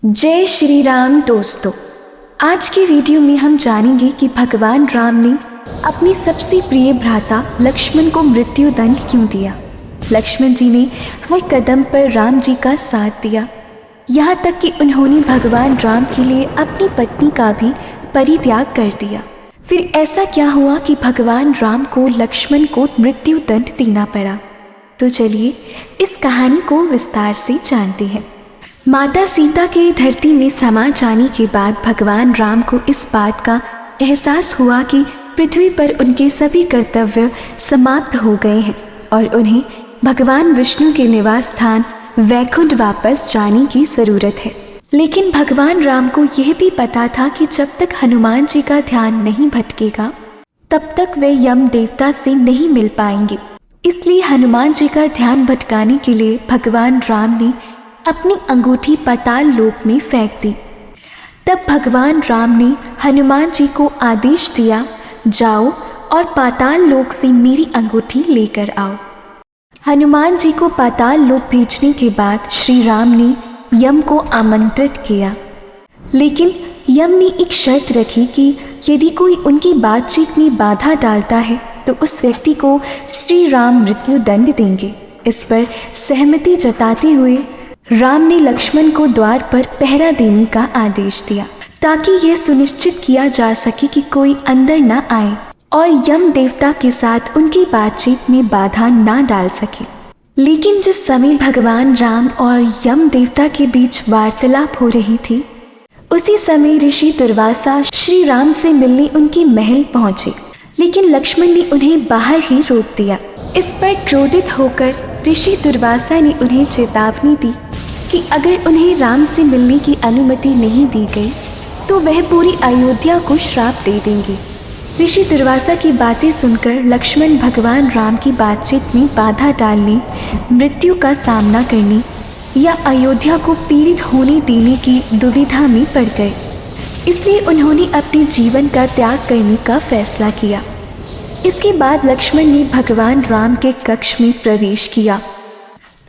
जय श्री राम दोस्तों, आज के वीडियो में हम जानेंगे कि भगवान राम ने अपने सबसे प्रिय भ्राता लक्ष्मण को मृत्यु दंड क्यों दिया। लक्ष्मण जी ने हर कदम पर राम जी का साथ दिया, यहाँ तक कि उन्होंने भगवान राम के लिए अपनी पत्नी का भी परित्याग कर दिया। फिर ऐसा क्या हुआ कि भगवान राम को लक्ष्मण को मृत्यु दंड देना पड़ा? तो चलिए इस कहानी को विस्तार से जानते हैं। माता सीता के धरती में समा जाने के बाद भगवान राम को इस बात का एहसास हुआ कि पृथ्वी पर उनके सभी कर्तव्य समाप्त हो गए हैं और उन्हें भगवान विष्णु के निवास स्थान वैकुंठ वापस जाने की ज़रूरत है। लेकिन भगवान राम को यह भी पता था कि जब तक हनुमान जी का ध्यान नहीं भटकेगा तब तक वे यम देवता से नहीं मिल पाएंगे। इसलिए हनुमान जी का ध्यान भटकाने के लिए भगवान राम ने अपनी अंगूठी पाताल लोक में फेंक दी। तब भगवान राम ने हनुमान जी को आदेश दिया, जाओ और पाताल लोक से मेरी अंगूठी लेकर आओ। हनुमान जी को पाताल लोक भेजने के बाद श्री राम ने यम को आमंत्रित किया, लेकिन यम ने एक शर्त रखी कि यदि कोई उनकी बातचीत में बाधा डालता है तो उस व्यक्ति को श्री राम मृत्यु दंड देंगे। इस पर सहमति जताते हुए राम ने लक्ष्मण को द्वार पर पहरा देने का आदेश दिया, ताकि यह सुनिश्चित किया जा सके कि कोई अंदर न आए और यम देवता के साथ उनकी बातचीत में बाधा न डाल सके। लेकिन जिस समय भगवान राम और यम देवता के बीच वार्तालाप हो रही थी, उसी समय ऋषि दुर्वासा श्री राम से मिलने उनके महल पहुंचे, लेकिन लक्ष्मण ने उन्हें बाहर ही रोक दिया। इस पर क्रोधित होकर ऋषि दुर्वासा ने उन्हें चेतावनी दी कि अगर उन्हें राम से मिलने की अनुमति नहीं दी गई तो वह पूरी अयोध्या को श्राप दे देंगे। ऋषि दुर्वासा की बातें सुनकर लक्ष्मण भगवान राम की बातचीत में बाधा डालने, मृत्यु का सामना करने या अयोध्या को पीड़ित होने देने की दुविधा में पड़ गए। इसलिए उन्होंने अपने जीवन का त्याग करने का फैसला किया। इसके बाद लक्ष्मण ने भगवान राम के कक्ष में प्रवेश किया।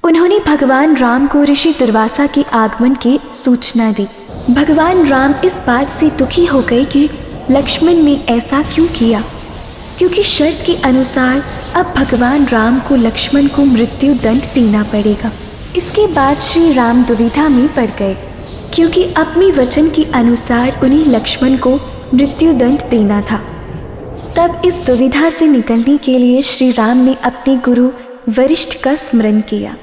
उन्होंने भगवान राम को ऋषि दुर्वासा के आगमन की सूचना दी। भगवान राम इस बात से दुखी हो गए कि लक्ष्मण ने ऐसा क्यों किया, क्योंकि शर्त के अनुसार अब भगवान राम को लक्ष्मण को मृत्यु दंड देना पड़ेगा। इसके बाद श्री राम दुविधा में पड़ गए, क्योंकि अपने वचन के अनुसार उन्हें लक्ष्मण को मृत्यु दंड देना था। तब इस दुविधा से निकलने के लिए श्री राम ने अपने गुरु वशिष्ठ का स्मरण किया।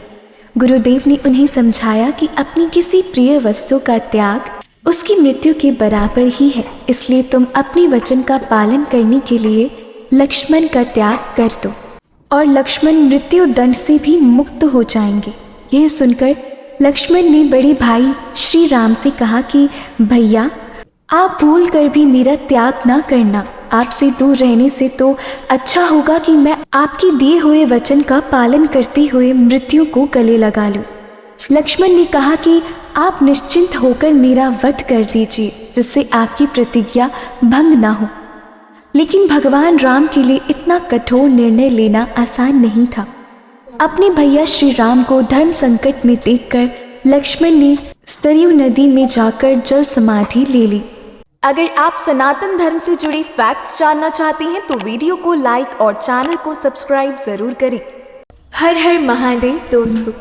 गुरुदेव ने उन्हें समझाया कि अपनी किसी प्रिय वस्तु का त्याग उसकी मृत्यु के बराबर ही है, इसलिए तुम अपने वचन का पालन करने के लिए लक्ष्मण का त्याग कर दो और लक्ष्मण मृत्यु दंड से भी मुक्त हो जाएंगे। यह सुनकर लक्ष्मण ने बड़े भाई श्री राम से कहा कि भैया, आप भूल कर भी मेरा त्याग ना करना। आपसे दूर रहने से तो अच्छा होगा कि मैं आपके दिए हुए वचन का पालन करते हुए मृत्यु को गले लगा लूं। लक्ष्मण ने कहा कि आप निश्चिंत होकर मेरा वध कर दीजिए, जिससे आपकी प्रतिज्ञा भंग ना हो। लेकिन भगवान राम के लिए इतना कठोर निर्णय लेना आसान नहीं था। अपने भैया श्री राम को धर्म संकट में देखकर लक्ष्मण ने सरयू नदी में जाकर जल समाधि ले ली। अगर आप सनातन धर्म से जुड़ी फैक्ट्स जानना चाहते हैं तो वीडियो को लाइक और चैनल को सब्सक्राइब जरूर करें। हर हर महादेव दोस्तों।